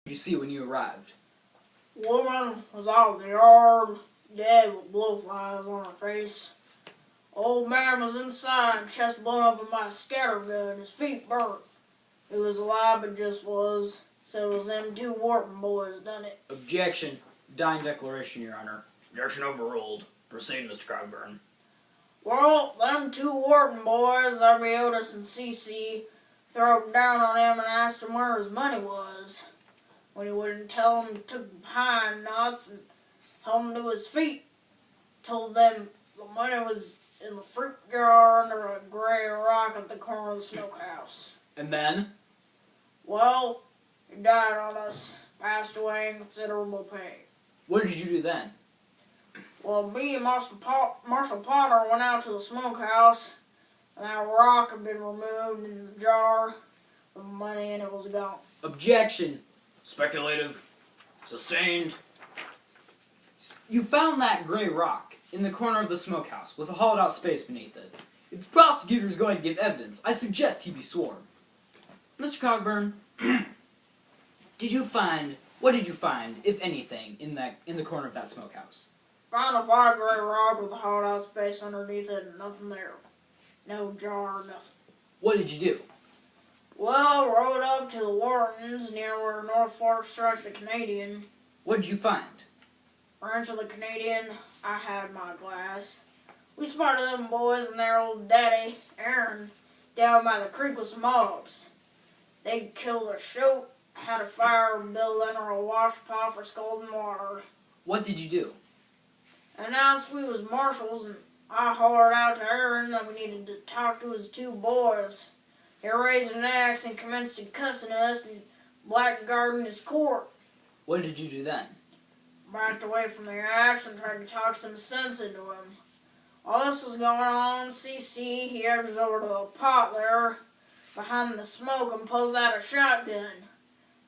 you see when you arrived? Woman was out in the yard, dead with blowflies on her face. Old man was inside, chest blown up with my scatter gun, his feet burnt. He was alive, but just was. So it was them 2 Wharton boys done it. Objection. Dying declaration, Your Honor. Objection overruled. Proceed, Mr. Cogburn. Well, them 2 Wharton boys, R.B. Otis and C.C., throwed down on him and asked him where his money was. When he wouldn't tell them, he took pine knots and held him to his feet. Told them the money was in the fruit jar under a gray rock at the corner of the smokehouse. And then? Well, he died on us. Passed away in considerable pain. What did you do then? Well, me and Marshal Potter went out to the smokehouse, and that rock had been removed in the jar with money, and it was gone. Objection. Speculative. Sustained. You found that gray rock in the corner of the smokehouse with a hollowed out space beneath it. If the prosecutor is going to give evidence, I suggest he be sworn. Mr. Cogburn, what did you find, if anything, in the corner of that smokehouse? Found a fire gray rock with a hollowed out space underneath it and nothing there. No jar, nothing. What did you do? Well, rode up to the Whartons near where North Fork strikes the Canadian. What did you find? Ranch of the Canadian, I had my glass. We spotted them boys and their old daddy, Aaron, down by the creek with some hogs. They'd killed a shoat, had a fire built under a wash pot for scalding water. What did you do? Announced we was marshals, and I hollered out to Aaron that we needed to talk to his 2 boys. He raised an axe and commenced cussing us and blackguarding his court. What did you do then? Backed away from the axe and tried to talk some sense into him. While this was going on, C.C., he edged over to the pot there behind the smoke and pulls out a shotgun.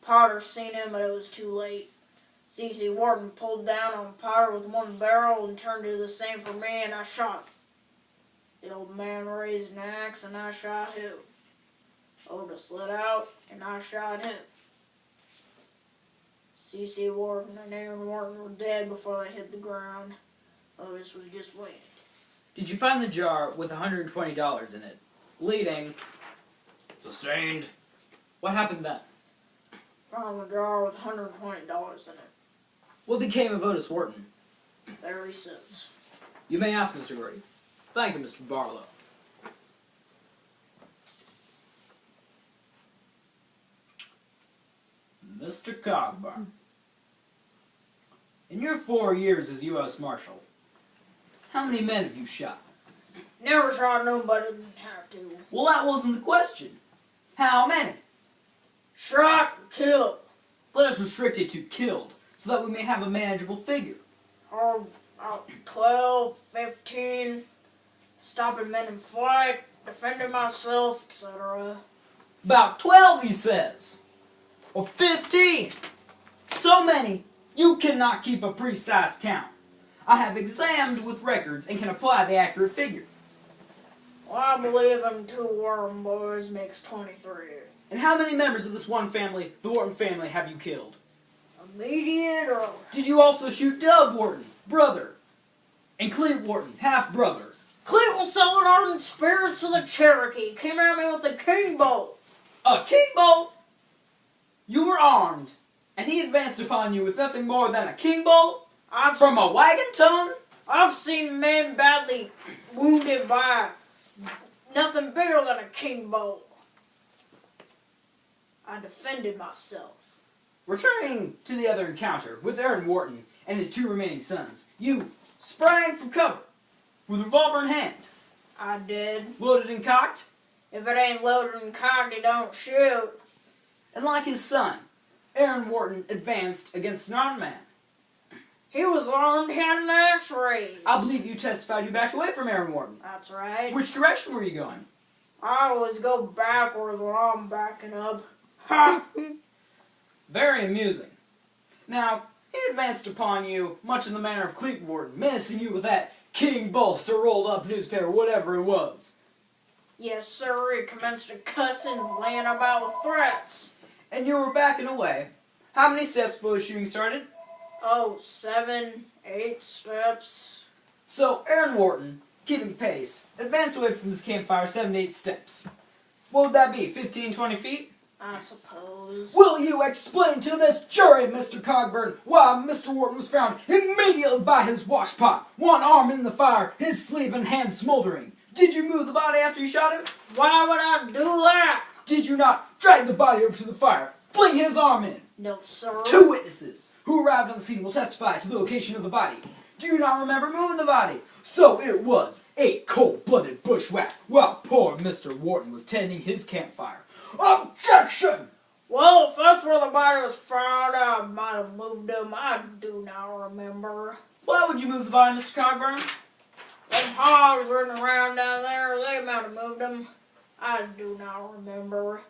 Potter seen him, but it was too late. C.C. Wharton pulled down on Potter with one barrel and turned to do the same for me, and I shot him. The old man raised an axe, and I shot him. Otis slid out, and I shot him. C.C. Wharton and Aaron Wharton were dead before they hit the ground. Otis was just waiting. Did you find the jar with $120 in it? Bleeding. Sustained. What happened then? Found the jar with $120 in it. What became of Otis Wharton? There he sits. You may ask, Mr. Grady. Thank you, Mr. Barlow. Mr. Cogburn, in your 4 years as U.S. Marshal, how many men have you shot? Never shot nobody, didn't have to. Well, that wasn't the question. How many? Shot, killed. Let us restrict it to killed, so that we may have a manageable figure. Or about 12, 15, stopping men in flight, defending myself, etc. About 12, he says. Or 15. So many, you cannot keep a precise count. I have examined with records and can apply the accurate figure. Well, I believe them 2 Wharton boys makes 23. And how many members of this one family, the Wharton family, have you killed? Immediate or... Did you also shoot Dub Wharton, brother? And Clete Wharton, half-brother? Clete was selling ardent spirits to the Cherokee. Came at me with a king bolt. A king bolt? You were armed, and he advanced upon you with nothing more than a king bolt? From a wagon tongue? I've seen men badly wounded by nothing bigger than a king bolt. I defended myself. Returning to the other encounter with Aaron Wharton and his 2 remaining sons, you sprang from cover with a revolver in hand. I did. Loaded and cocked? If it ain't loaded and cocked, it don't shoot. And like his son, Aaron Wharton advanced against an armed man. He was armed, had an axe raised. I believe you testified you backed away from Aaron Wharton. That's right. Which direction were you going? I always go backwards when I'm backing up. Ha! Very amusing. Now, he advanced upon you, much in the manner of Clete Wharton, menacing you with that king bolt or rolled up newspaper, whatever it was. Yes, sir. He commenced to cussing, laying about with threats. And you were backing away, How many steps before the shooting started? Oh, 7, 8 steps. So, Aaron Wharton, keeping pace, advanced away from his campfire 7 to 8 steps. What would that be, 15, 20 feet? I suppose. Will you explain to this jury, Mr. Cogburn, why Mr. Wharton was found immediately by his washpot, one arm in the fire, his sleeve and hand smoldering? Did you move the body after you shot him? Why would I do that? Did you not drag the body over to the fire, fling his arm in? No, sir. 2 witnesses who arrived on the scene will testify to the location of the body. Do you not remember moving the body? So it was a cold-blooded bushwhack while poor Mr. Wharton was tending his campfire. Objection! Well, if that's where the body was found, I might have moved him. I do not remember. Why would you move the body, Mr. Cogburn? Them hogs running around down there, they might have moved him. I do not remember.